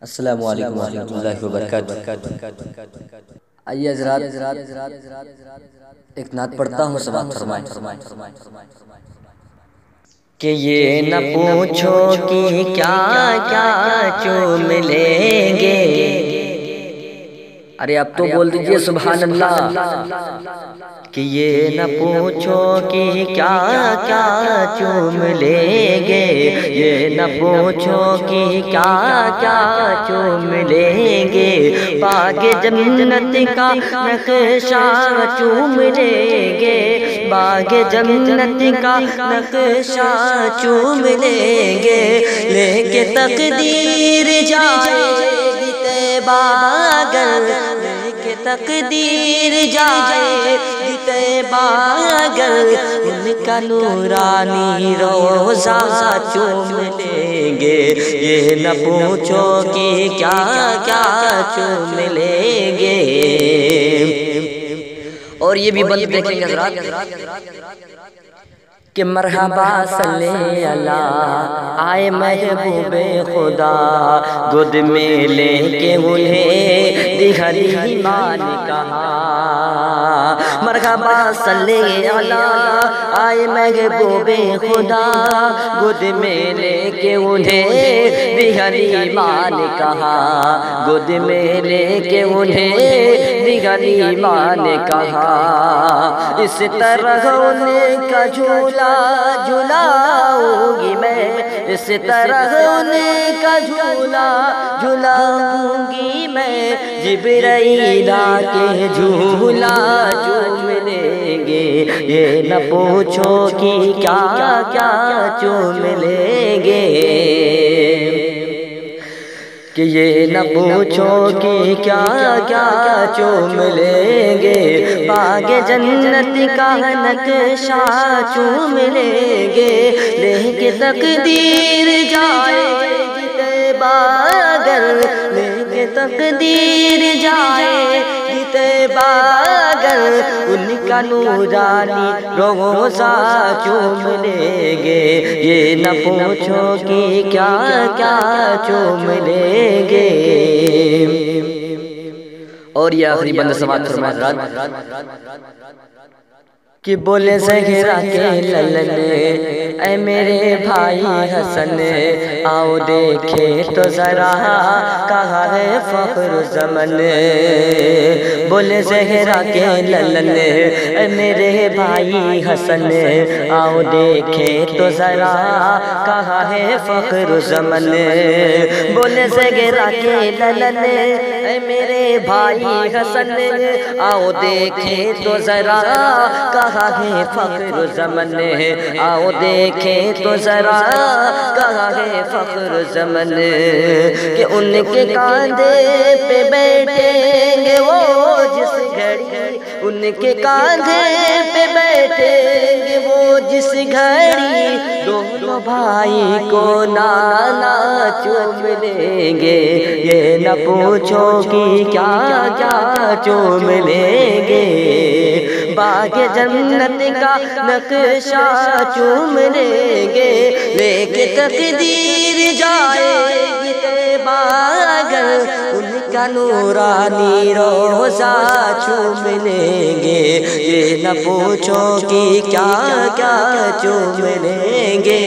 السلام علیکم ورحمۃ اللہ وبرکاتہ۔ آئیے حضرات ایک نعت پڑھتا ہوں، سماعت فرمائیں۔ کہ یہ نہ پوچھو کہ کیا کیا چوم لیں گے، ارے اب تو بول دیجئے سبحان اللہ۔ کہ یہ نہ پوچھو کہ کیا کیا چوم لیں گے، یہ نہ پوچھو کہ کیا کیا چوم لیں گے، باغ جنت کا نقشہ چوم لیں گے، باغ جنت کا نقشہ چوم لیں گے، لے کے تقدیر جائے گی طیبہ اگر، لے کے تقدیر جائے گی طیبہ اگر، ان کا نورانی روضہ چوم لیں گے، یہ نہ پوچھو کہ کیا کیا چوم لیں گے۔ اور یہ بھی بند دیکھیں گے حضرات کہ مرحبا صلی اللہ آئے محبوب خدا، گود میں لے کے انہیں دہلی مان کہا، مرحبا صلی اللہ آئے محبوب خدا، گود میں لے کے انہیں دہلی مان کہا، گود میں لے کے انہیں دہلی مان کہا، اس طرح ان کا جھولا جھلاؤں گی میں، اس طرح ان کا جھولا جھلاؤں گی میں، جبرائیل آ کے جھولا چوم لیں گے، یہ نہ پوچھو کہ کیا کیا چوم لیں گے، کہ یہ نہ پوچھو کہ کیا کیا چوم لیں گے، باغ جنت کا نقشہ چوم لیں گے، لے کے تقدیر جائے گی طیبہ اگر، لے کے تقدیر جائے گی طیبہ اگر، ان کا نورانی روضہ چوم لیں گے، یہ نہ پوچھو کہ کیا کیا چوم لیں گے۔ اور یہ آخری بند سماعت فرمائیں حضرات کہ بولے زہرا کے للن اے میرے بھائی حسن، آؤ دیکھے تو ذرا کہاں ہے فخر زمن، بولے زہرا کے للن اے میرے بھائی حسن، آؤ دیکھے تو ذرا کہاں ہے فخر زمن، بولے زہرا کے للن اے میرے بھائی حسن، آؤ دیکھے تو ذرا کہاں ہے فخر زمن، آؤ دیکھیں تو ذرا کہاں ہے فخر زمن، کہ ان کے کاندھے پہ بیٹھیں گے وہ جس گھڑی، ان کے کاندھے پہ بیٹھیں گے وہ جس گھڑی، دونوں بھائی کو نانا چوم لیں گے، یہ نہ پوچھو کہ کیا کیا چوم لیں گے، باغ جنت کا نقشہ چوم لیں گے، لے کے تقدیر جائے گی طیبہ اگر، ان کا نورانی روضہ چوم لیں گے، یہ نہ پوچھو کہ کیا کیا چوم لیں گے۔